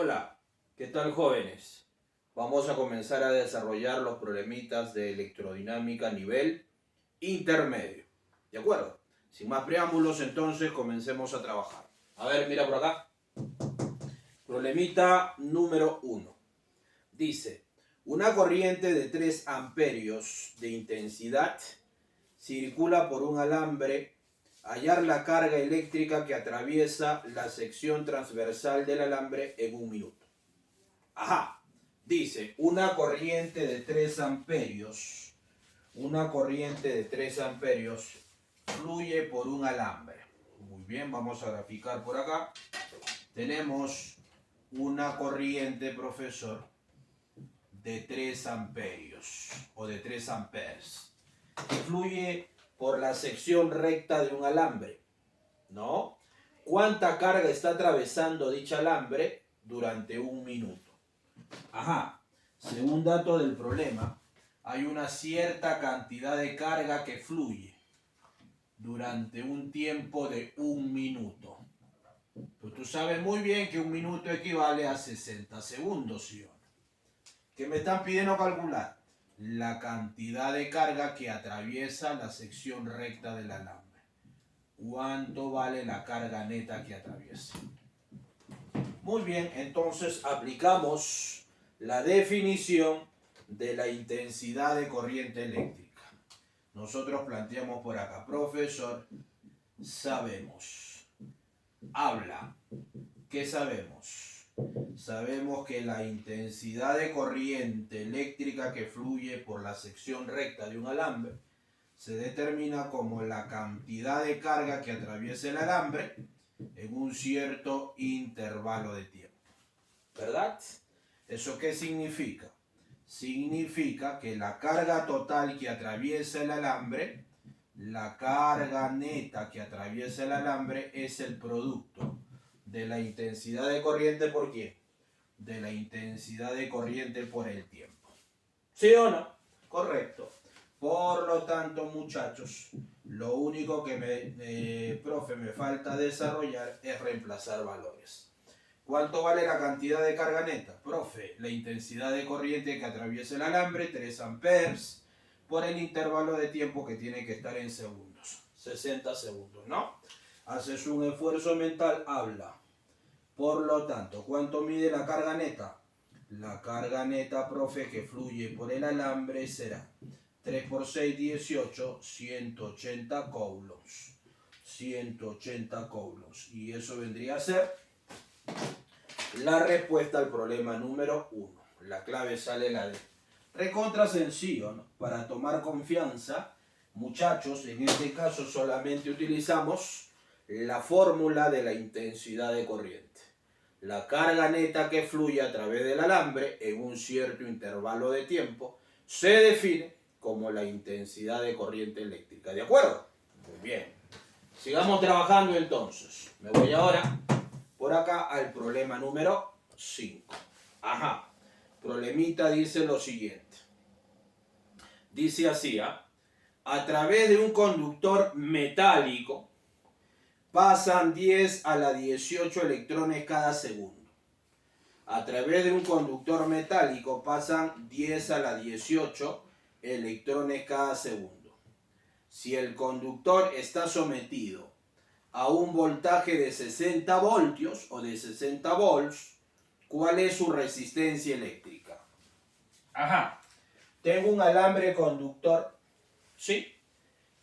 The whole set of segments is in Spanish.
Hola, ¿qué tal jóvenes? Vamos a comenzar a desarrollar los problemitas de electrodinámica a nivel intermedio. ¿De acuerdo? Sin más preámbulos, entonces comencemos a trabajar. A ver, mira por acá. Problemita número 1. Dice, una corriente de 3 amperios de intensidad circula por un alambre. Hallar la carga eléctrica que atraviesa la sección transversal del alambre en un minuto. Ajá, dice, una corriente de 3 amperios, fluye por un alambre. Muy bien, vamos a graficar por acá. Tenemos una corriente, profesor, de 3 amperios o de 3 amperes que fluye por la sección recta de un alambre, ¿no? ¿Cuánta carga está atravesando dicha alambre durante un minuto? Ajá, según dato del problema, hay una cierta cantidad de carga que fluye durante un tiempo de un minuto. Pero tú sabes muy bien que un minuto equivale a 60 segundos, ¿sí o no? ¿Qué me están pidiendo calcular? La cantidad de carga que atraviesa la sección recta del alambre. ¿Cuánto vale la carga neta que atraviesa? Muy bien, entonces aplicamos la definición de la intensidad de corriente eléctrica. Nosotros planteamos por acá, profesor, sabemos, habla, ¿qué sabemos? Sabemos que la intensidad de corriente eléctrica que fluye por la sección recta de un alambre se determina como la cantidad de carga que atraviesa el alambre en un cierto intervalo de tiempo. ¿Verdad? ¿Eso qué significa? Significa que la carga total que atraviesa el alambre, la carga neta que atraviesa el alambre es el producto de la intensidad de corriente por quién? De la intensidad de corriente por el tiempo. ¿Sí o no? Correcto. Por lo tanto, muchachos, lo único que profe, me falta desarrollar es reemplazar valores. ¿Cuánto vale la cantidad de carga neta? Profe, la intensidad de corriente que atraviesa el alambre, 3 amperes, por el intervalo de tiempo que tiene que estar en segundos. 60 segundos, ¿no? Haces un esfuerzo mental, habla. Por lo tanto, ¿cuánto mide la carga neta? La carga neta, profe, que fluye por el alambre será 3 por 6, 18, 180 coulombs. 180 coulombs. Y eso vendría a ser la respuesta al problema número 1. La clave sale la D. Recontra sencillo, ¿no? Para tomar confianza, muchachos, en este caso solamente utilizamos la fórmula de la intensidad de corriente. La carga neta que fluye a través del alambre en un cierto intervalo de tiempo se define como la intensidad de corriente eléctrica. ¿De acuerdo? Muy bien. Sigamos trabajando entonces. Me voy ahora por acá al problema número 5. Ajá. Problemita dice lo siguiente. Dice así, a través de un conductor metálico pasan 10 a la 18 electrones cada segundo. A través de un conductor metálico pasan 10 a la 18 electrones cada segundo. Si el conductor está sometido a un voltaje de 60 voltios o de 60 volts, ¿cuál es su resistencia eléctrica? Ajá. Tengo un alambre conductor, ¿sí?,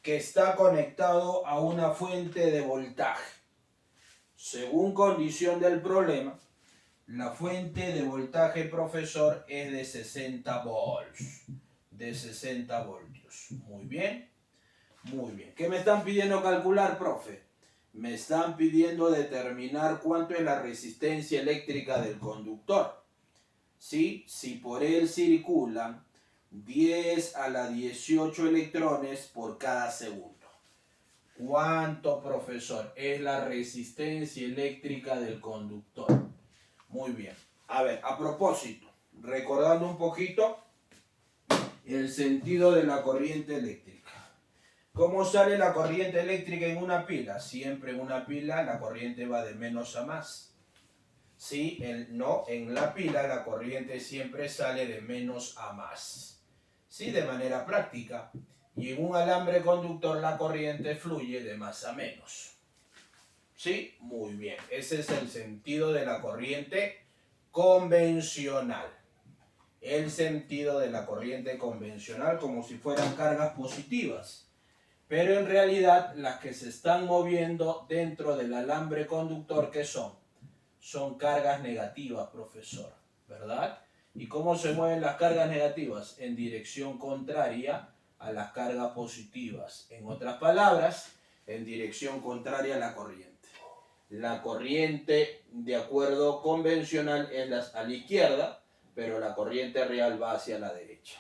que está conectado a una fuente de voltaje. Según condición del problema, la fuente de voltaje, profesor, es de 60 volts. De 60 voltios. Muy bien. Muy bien. ¿Qué me están pidiendo calcular, profe? Me están pidiendo determinar cuánto es la resistencia eléctrica del conductor. ¿Sí? Si por él circulan 10 a la 18 electrones por cada segundo. ¿Cuánto, profesor, es la resistencia eléctrica del conductor? Muy bien. A ver, a propósito, recordando un poquito el sentido de la corriente eléctrica. ¿Cómo sale la corriente eléctrica en una pila? Siempre en una pila la corriente va de menos a más. Sí, no, en la pila la corriente siempre sale de menos a más. Sí, de manera práctica. Y en un alambre conductor la corriente fluye de más a menos. Sí, muy bien. Ese es el sentido de la corriente convencional. El sentido de la corriente convencional como si fueran cargas positivas. Pero en realidad las que se están moviendo dentro del alambre conductor, ¿qué son? Son cargas negativas, profesor, ¿verdad? ¿Y cómo se mueven las cargas negativas? En dirección contraria a las cargas positivas. En otras palabras, en dirección contraria a la corriente. La corriente, de acuerdo convencional, es a la izquierda, pero la corriente real va hacia la derecha.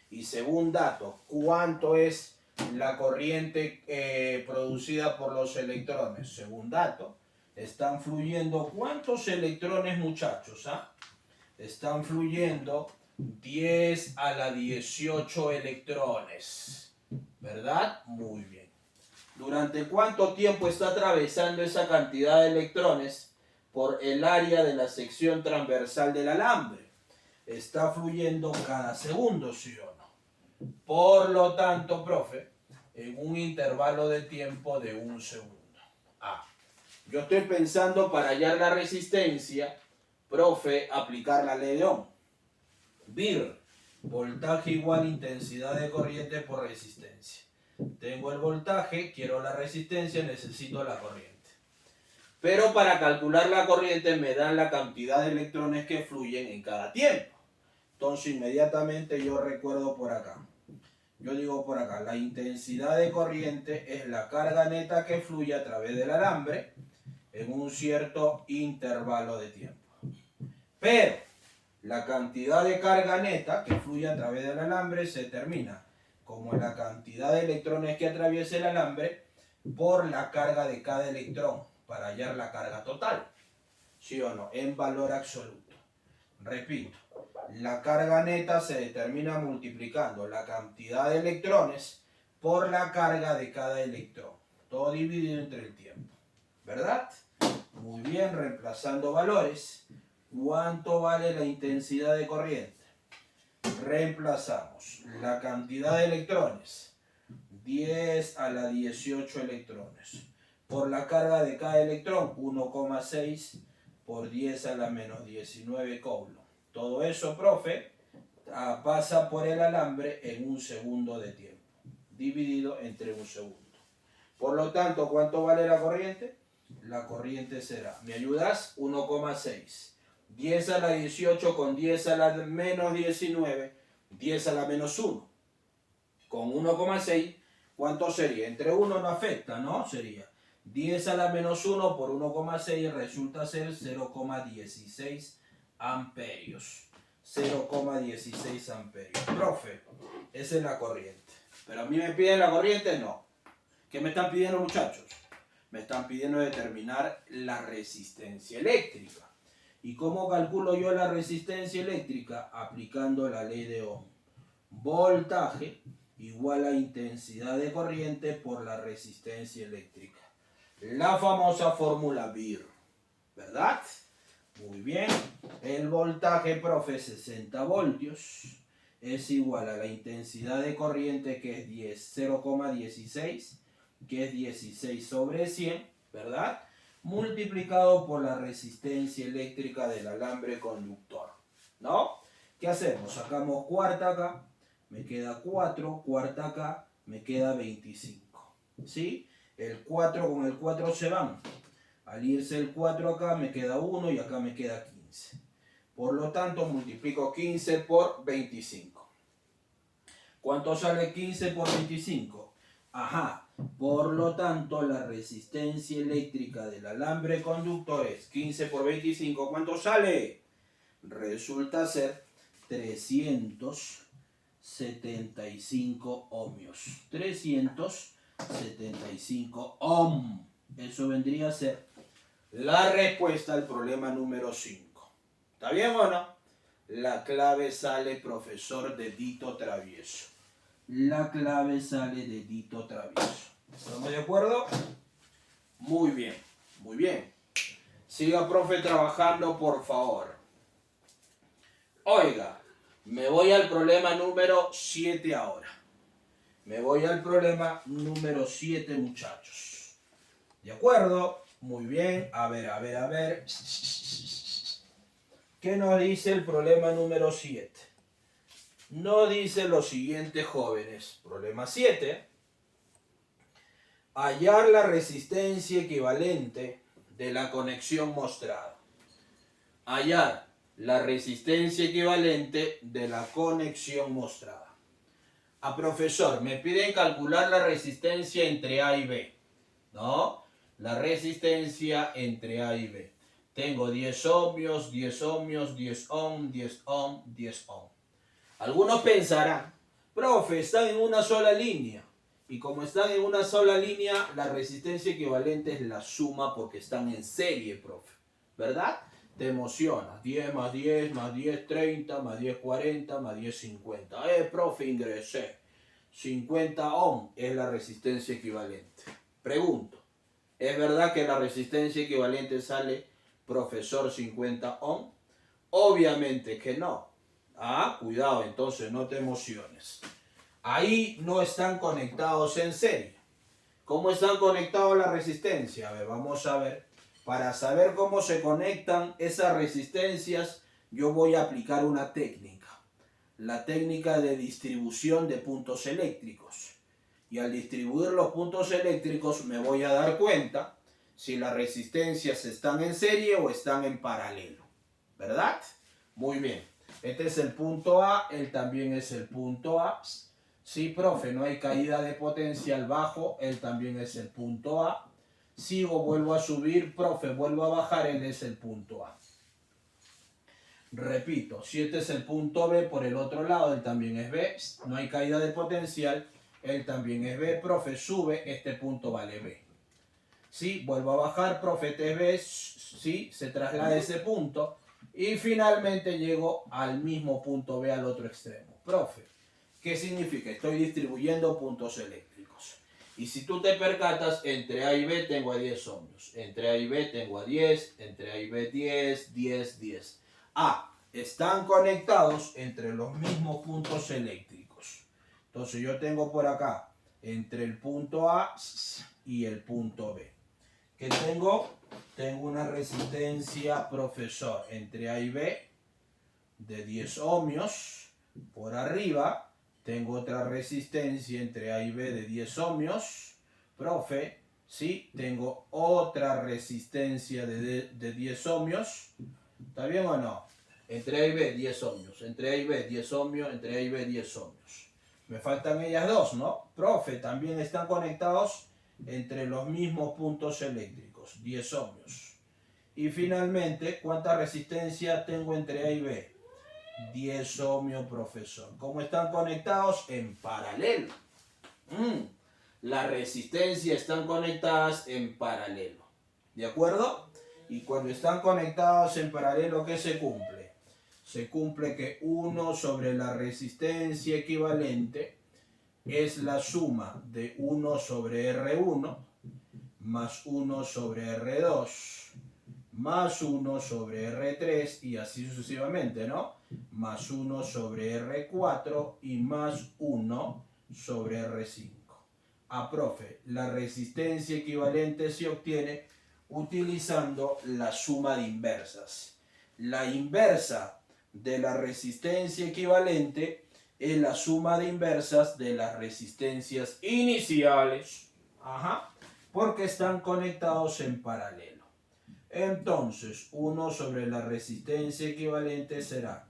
Y según datos, ¿cuánto es la corriente producida por los electrones? Según datos, están fluyendo, ¿cuántos electrones, muchachos? Están fluyendo 10 a la 18 electrones, ¿verdad? Muy bien. ¿Durante cuánto tiempo está atravesando esa cantidad de electrones por el área de la sección transversal del alambre? Está fluyendo cada segundo, ¿sí o no? Por lo tanto, profe, en un intervalo de tiempo de 1 segundo. Yo estoy pensando para hallar la resistencia, profe, aplicar la ley de Ohm. VIR, voltaje igual intensidad de corriente por resistencia. Tengo el voltaje, quiero la resistencia, necesito la corriente. Pero para calcular la corriente me dan la cantidad de electrones que fluyen en cada tiempo. Entonces inmediatamente yo recuerdo por acá. Yo digo por acá, la intensidad de corriente es la carga neta que fluye a través del alambre en un cierto intervalo de tiempo. Pero la cantidad de carga neta que fluye a través del alambre se determina como la cantidad de electrones que atraviesa el alambre por la carga de cada electrón para hallar la carga total. ¿Sí o no? En valor absoluto. Repito, la carga neta se determina multiplicando la cantidad de electrones por la carga de cada electrón. Todo dividido entre el tiempo. ¿Verdad? Muy bien, reemplazando valores. ¿Cuánto vale la intensidad de corriente? Reemplazamos la cantidad de electrones, 10 a la 18 electrones, por la carga de cada electrón, 1,6 por 10 a la menos 19 coulomb. Todo eso, profe, pasa por el alambre en 1 segundo de tiempo, dividido entre 1 segundo. Por lo tanto, ¿cuánto vale la corriente? La corriente será, ¿me ayudas? 1,6. 10 a la 18 con 10 a la menos 19, 10 a la menos 1. Con 1,6, ¿cuánto sería? Entre 1 no afecta, ¿no? Sería 10 a la menos 1 por 1,6 resulta ser 0,16 amperios. 0,16 amperios. Profe, esa es la corriente. Pero a mí me piden la corriente, no. ¿Qué me están pidiendo, muchachos? Me están pidiendo determinar la resistencia eléctrica. ¿Y cómo calculo yo la resistencia eléctrica? Aplicando la ley de Ohm. Voltaje igual a intensidad de corriente por la resistencia eléctrica. La famosa fórmula VIR. ¿Verdad? Muy bien. El voltaje, profe, 60 voltios es igual a la intensidad de corriente que es 0,16, que es 16 sobre 100, ¿verdad? Multiplicado por la resistencia eléctrica del alambre conductor, ¿no? ¿Qué hacemos? Sacamos cuarta acá, me queda 4, cuarta acá, me queda 25, ¿sí? El 4 con el 4 se van. Al irse el 4 acá me queda 1 y acá me queda 15. Por lo tanto, multiplico 15 por 25. ¿Cuánto sale 15 por 25? Ajá. Por lo tanto, la resistencia eléctrica del alambre conductor es 15 por 25. ¿Cuánto sale? Resulta ser 375 ohmios. 375 ohm. Eso vendría a ser la respuesta al problema número 5. ¿Está bien o no? La clave sale, profesor, dedito travieso. La clave sale dedito travieso. ¿Estamos de acuerdo? Muy bien, muy bien. Siga, profe, trabajando, por favor. Oiga, me voy al problema número 7 ahora. Me voy al problema número 7, muchachos. ¿De acuerdo? Muy bien. A ver. ¿Qué nos dice el problema número 7? Nos dice lo siguiente, jóvenes. Problema 7. Hallar la resistencia equivalente de la conexión mostrada. Hallar la resistencia equivalente de la conexión mostrada. Profesor, me piden calcular la resistencia entre A y B, ¿no? La resistencia entre A y B. Tengo 10 ohmios, 10 ohmios, 10 ohm, 10 ohm, 10 ohm. Algunos pensarán, profe, están en una sola línea. Y como están en una sola línea, la resistencia equivalente es la suma porque están en serie, profe. ¿Verdad? Te emociona. 10 más 10 más 10, 30, más 10, 40, más 10, 50. Profe, ingresé. 50 ohm es la resistencia equivalente. Pregunto, ¿es verdad que la resistencia equivalente sale, profesor, 50 ohm? Obviamente que no. Cuidado, entonces no te emociones. Ahí no están conectados en serie. ¿Cómo están conectados la resistencia? A ver, vamos a ver. Para saber cómo se conectan esas resistencias, yo voy a aplicar una técnica. La técnica de distribución de puntos eléctricos. Y al distribuir los puntos eléctricos me voy a dar cuenta si las resistencias están en serie o están en paralelo. ¿Verdad? Muy bien. Este es el punto A, él también es el punto A. Sí, profe, no hay caída de potencial bajo, él también es el punto A. Sigo, vuelvo a subir, profe, vuelvo a bajar, él es el punto A. Repito, si este es el punto B por el otro lado, él también es B. No hay caída de potencial, él también es B. Profe, sube, este punto vale B. Sí, vuelvo a bajar, profe, este es B. Sí, se traslada ese punto. Y finalmente llego al mismo punto B, al otro extremo. Profe, ¿qué significa? Estoy distribuyendo puntos eléctricos. Y si tú te percatas, entre A y B tengo a 10 ohmios. Entre A y B tengo a 10, entre A y B 10, 10, 10. Están conectados entre los mismos puntos eléctricos. Entonces yo tengo por acá, entre el punto A y el punto B. ¿Qué tengo? Tengo una resistencia, profesor, entre A y B de 10 ohmios. Por arriba tengo otra resistencia entre A y B de 10 ohmios. Profe, sí, tengo otra resistencia de 10 ohmios. ¿Está bien o no? Entre A y B 10 ohmios, entre A y B 10 ohmios, entre A y B 10 ohmios. Me faltan ellas dos, ¿no? Profe, también están conectados entre los mismos puntos eléctricos, 10 ohmios. Y finalmente, ¿cuánta resistencia tengo entre A y B? 10 ohmios, profesor. ¿Cómo están conectados? En paralelo. Las resistencias están conectadas en paralelo. ¿De acuerdo? Y cuando están conectados en paralelo, ¿qué se cumple? Se cumple que 1 sobre la resistencia equivalente es la suma de 1 sobre R1 más 1 sobre R2 más 1 sobre R3 y así sucesivamente, ¿no? Más 1 sobre R4 y más 1 sobre R5. Profe, la resistencia equivalente se obtiene utilizando la suma de inversas. La inversa de la resistencia equivalente es la suma de inversas de las resistencias iniciales, porque están conectados en paralelo. Entonces, 1 sobre la resistencia equivalente será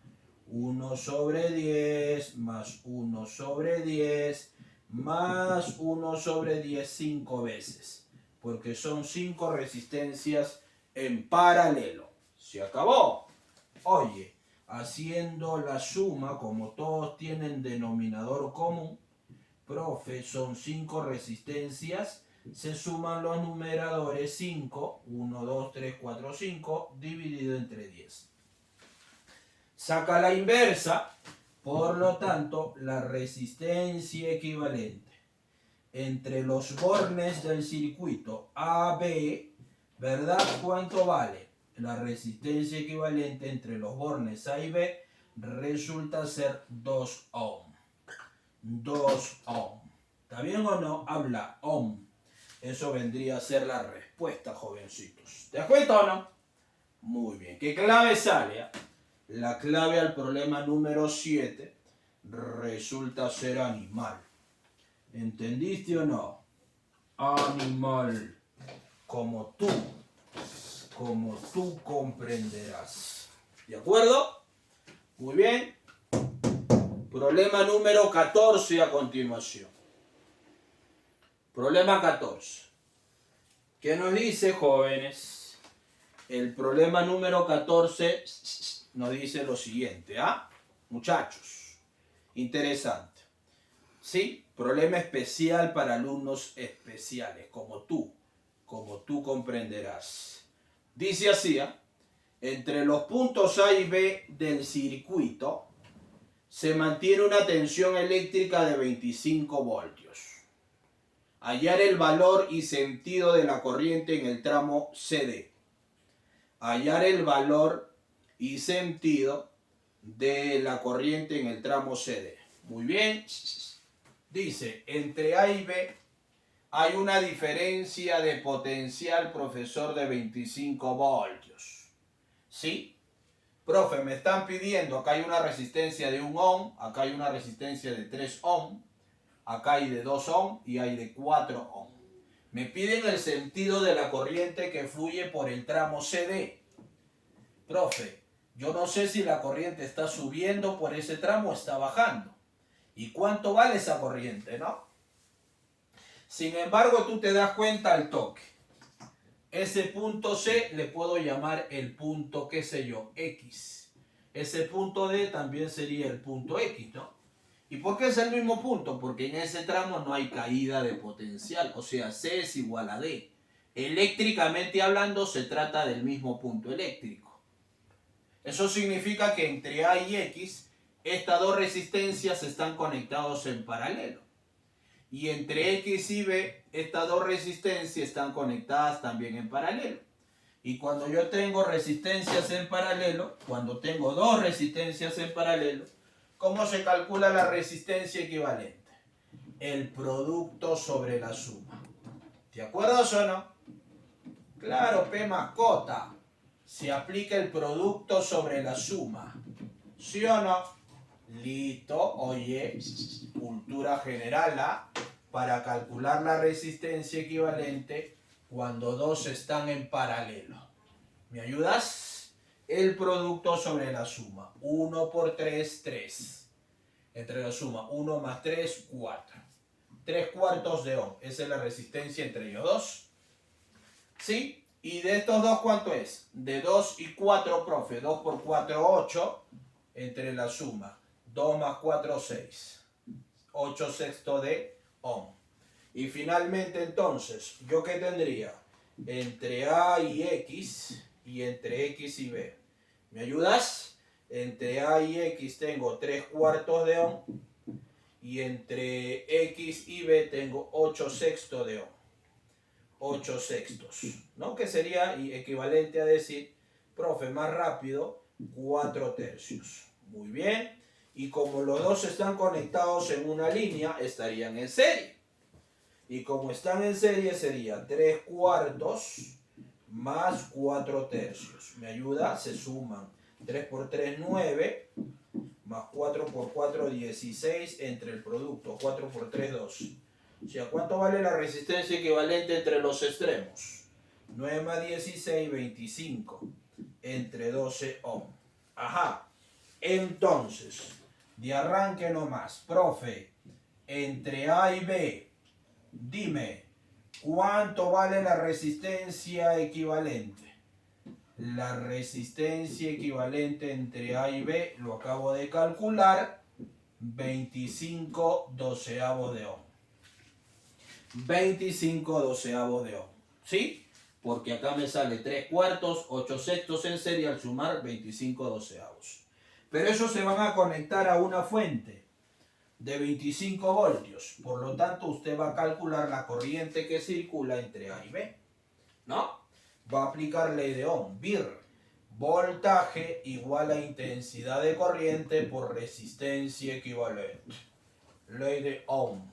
1 sobre 10 más 1 sobre 10 más 1 sobre 10 5 veces, porque son 5 resistencias en paralelo. Se acabó. Oye, haciendo la suma, como todos tienen denominador común, profe, son 5 resistencias, se suman los numeradores 5, 1, 2, 3, 4, 5, dividido entre 10. Saca la inversa, por lo tanto, la resistencia equivalente entre los bornes del circuito AB, ¿verdad? ¿Cuánto vale? la resistencia equivalente entre los bornes A y B resulta ser 2 ohm. 2 ohm. ¿Está bien o no? Habla ohm. Eso vendría a ser la respuesta, jovencitos. ¿Te das cuenta o no? Muy bien. ¿Qué clave sale? La clave al problema número 7 resulta ser animal. ¿Entendiste o no? Animal. Como tú comprenderás. ¿De acuerdo? Muy bien. Problema número 14 a continuación. Problema 14. ¿Qué nos dice, jóvenes? El problema número 14 nos dice lo siguiente, ¿ah? Muchachos, interesante. Sí, problema especial para alumnos especiales, como tú comprenderás. Dice así, ¿ah? Entre los puntos A y B del circuito se mantiene una tensión eléctrica de 25 voltios. Hallar el valor y sentido de la corriente en el tramo CD. Hallar el valor y sentido de la corriente en el tramo CD. Muy bien. Dice, entre A y B hay una diferencia de potencial, profesor, de 25 voltios. ¿Sí? Profe, me están pidiendo, acá hay una resistencia de 1 ohm, acá hay una resistencia de 3 ohm, acá hay de 2 ohm y hay de 4 ohm. Me piden el sentido de la corriente que fluye por el tramo CD. Profe, yo no sé si la corriente está subiendo por ese tramo o está bajando. ¿Y cuánto vale esa corriente, no? Sin embargo, tú te das cuenta al toque. Ese punto C le puedo llamar el punto, qué sé yo, X. Ese punto D también sería el punto X, ¿no? ¿Y por qué es el mismo punto? Porque en ese tramo no hay caída de potencial, o sea, C es igual a D. Eléctricamente hablando, se trata del mismo punto eléctrico. Eso significa que entre A y X, estas dos resistencias están conectadas en paralelo. Y entre X y B, estas dos resistencias están conectadas también en paralelo. Y cuando yo tengo resistencias en paralelo, cuando tengo dos resistencias en paralelo, ¿cómo se calcula la resistencia equivalente? El producto sobre la suma. ¿De acuerdo o no? Claro, P mascota. Se aplica el producto sobre la suma. ¿Sí o no? Listo, oye, cultura general, ¿ah? Para calcular la resistencia equivalente cuando dos están en paralelo. ¿Me ayudas? El producto sobre la suma. 1 por 3, 3. Entre la suma 1 más 3, 4. 3 cuartos de ohm. Esa es la resistencia entre ellos dos. ¿Sí? ¿Y de estos dos cuánto es? De 2 y 4, profe. 2 por 4, 8. Entre la suma. 2 más 4, 6. 8 sextos de ohm. Y finalmente entonces, ¿yo qué tendría? Entre A y X y entre X y B. ¿Me ayudas? Entre A y X tengo 3 cuartos de ohm y entre X y B tengo 8 sextos de ohm. 8 sextos, ¿no? Que sería equivalente a decir, profe, más rápido, 4 tercios. Muy bien. Y como los dos están conectados en una línea, estarían en serie. Y como están en serie, sería 3 cuartos más 4 tercios. ¿Me ayuda? Se suman. 3 por 3, 9. Más 4 por 4, 16. Entre el producto. 4 por 3, 2. O sea, ¿cuánto vale la resistencia equivalente entre los extremos? 9 más 16, 25. Entre 12 ohm. Ajá. Entonces, de arranque nomás. Profe, entre A y B, dime, ¿cuánto vale la resistencia equivalente? La resistencia equivalente entre A y B, lo acabo de calcular, 25 doceavos de ohm. 25 doceavos de ohm. ¿Sí? Porque acá me sale 3 cuartos, 8 sextos en serie al sumar 25 doceavos. Pero esos se van a conectar a una fuente de 25 voltios. Por lo tanto, usted va a calcular la corriente que circula entre A y B. ¿No? Va a aplicar ley de Ohm, BIR. Voltaje igual a intensidad de corriente por resistencia equivalente. Ley de Ohm.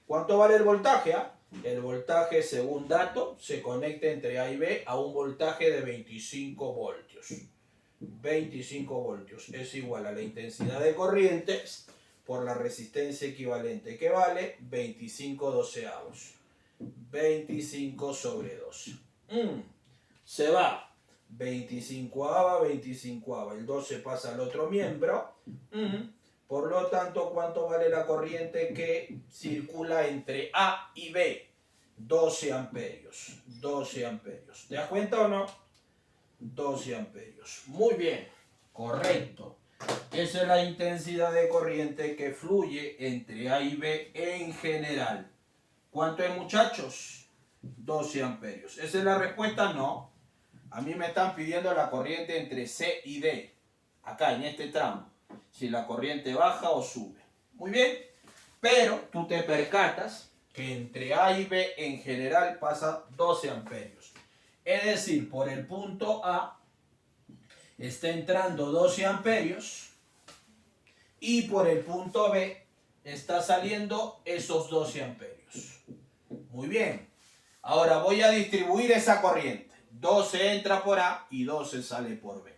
¿Cuánto vale el voltaje? El voltaje, según dato, se conecta entre A y B a un voltaje de 25 voltios. 25 voltios es igual a la intensidad de corriente por la resistencia equivalente, que vale 25 doceavos. 25 sobre 12. Se va 25ava, 25ava. El 12 pasa al otro miembro. Por lo tanto, ¿cuánto vale la corriente que circula entre A y B? 12 amperios. 12 amperios. ¿Te das cuenta o no? 12 amperios. Muy bien. Correcto. Esa es la intensidad de corriente que fluye entre A y B en general. ¿Cuánto es, muchachos? 12 amperios. ¿Esa es la respuesta? No. A mí me están pidiendo la corriente entre C y D. Acá, en este tramo. Si la corriente baja o sube. Muy bien. Pero tú te percatas que entre A y B en general pasa 12 amperios. Es decir, por el punto A está entrando 12 amperios y por el punto B está saliendo esos 12 amperios. Muy bien. Ahora voy a distribuir esa corriente. 12 entra por A y 12 sale por B.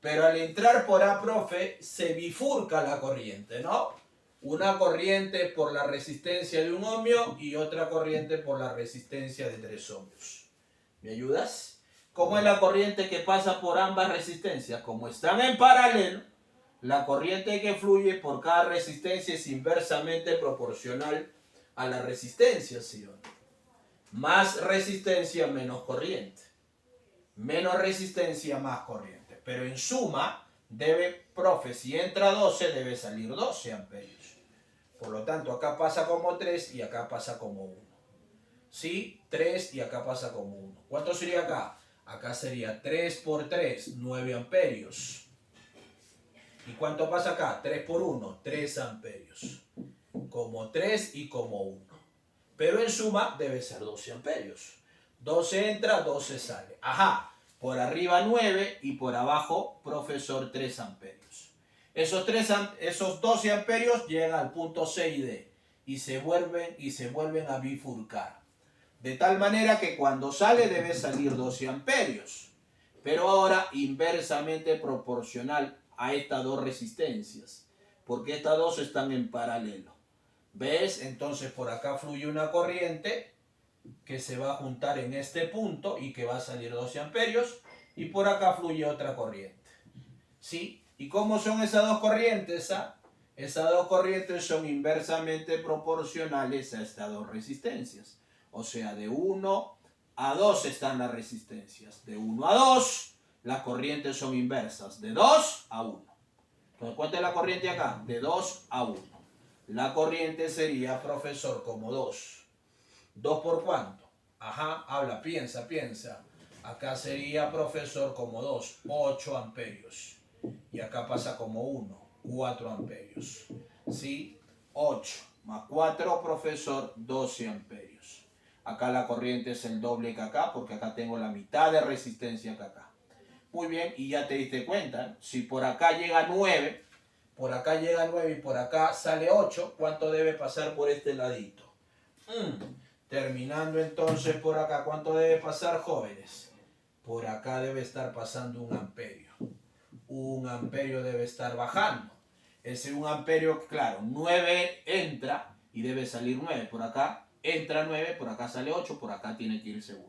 Pero al entrar por A, profe, se bifurca la corriente, ¿no? Una corriente por la resistencia de 1 ohmio y otra corriente por la resistencia de 3 ohmios. ¿Me ayudas? ¿Cómo es la corriente que pasa por ambas resistencias? Como están en paralelo, la corriente que fluye por cada resistencia es inversamente proporcional a la resistencia, ¿sí o no? Más resistencia, menos corriente. Menos resistencia, más corriente. Pero en suma, profe, si entra 12, debe salir 12 amperios. Por lo tanto, acá pasa como 3 y acá pasa como 1. ¿Sí? 3 y acá pasa como 1. ¿Cuánto sería acá? Acá sería 3 por 3, 9 amperios. ¿Y cuánto pasa acá? 3 por 1, 3 amperios. Como 3 y como 1. Pero en suma debe ser 12 amperios. 12 entra, 12 sale. Ajá, por arriba 9 y por abajo, profesor, 3 amperios. Esos 12 amperios llegan al punto C y D y se vuelven a bifurcar. De tal manera que cuando sale debe salir 12 amperios. Pero ahora inversamente proporcional a estas dos resistencias. Porque estas dos están en paralelo. ¿Ves? Entonces por acá fluye una corriente que se va a juntar en este punto y que va a salir 12 amperios. Y por acá fluye otra corriente. ¿Sí? ¿Y cómo son esas dos corrientes? Esas dos corrientes son inversamente proporcionales a estas dos resistencias. O sea, de 1 a 2 están las resistencias. De 1 a 2, las corrientes son inversas. De 2 a 1. Entonces, ¿cuánto es la corriente acá? De 2 a 1. La corriente sería, profesor, como 2. ¿2 por cuánto? Ajá, habla, piensa. Acá sería, profesor, como 2, 8 amperios. Y acá pasa como 1, 4 amperios. ¿Sí? 8 más 4, profesor, 12 amperios. Acá la corriente es el doble que acá, porque acá tengo la mitad de resistencia que acá. Muy bien, y ya te diste cuenta, si por acá llega 9, por acá llega 9 y por acá sale 8, ¿cuánto debe pasar por este ladito? Terminando entonces por acá, ¿cuánto debe pasar, jóvenes? Por acá debe estar pasando 1 amperio. 1 amperio debe estar bajando. Ese 1 amperio, claro, 9 entra y debe salir 9. Por acá entra 9, por acá sale 8, por acá tiene que irse 1.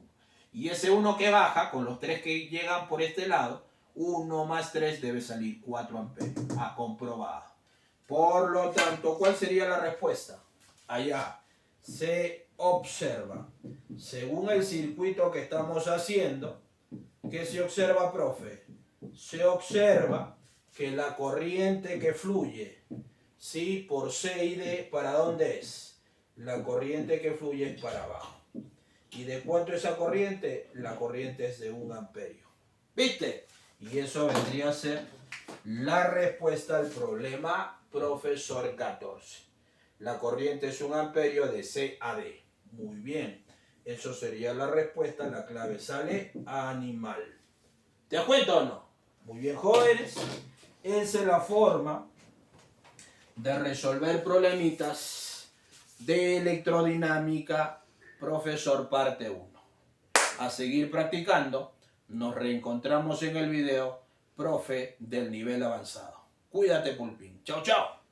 Y ese 1 que baja, con los 3 que llegan por este lado, 1 más 3 debe salir 4 amperios. Comprobado. Por lo tanto, ¿cuál sería la respuesta? Allá se observa, según el circuito que estamos haciendo, ¿qué se observa, profe? Se observa que la corriente que fluye, ¿sí? Por C y D, ¿para dónde es? La corriente que fluye es para abajo. ¿Y de cuánto es esa corriente? La corriente es de 1 amperio. ¿Viste? Y eso vendría a ser la respuesta al problema, profesor 14. La corriente es 1 amperio de C a D. Muy bien. Eso sería la respuesta. La clave sale animal. ¿Te das cuenta o no? Muy bien, jóvenes. Esa es la forma de resolver problemitas de electrodinámica, profesor parte 1. A seguir practicando. Nos reencontramos en el video, profe del nivel avanzado. Cuídate, Pulpín. Chao, chao.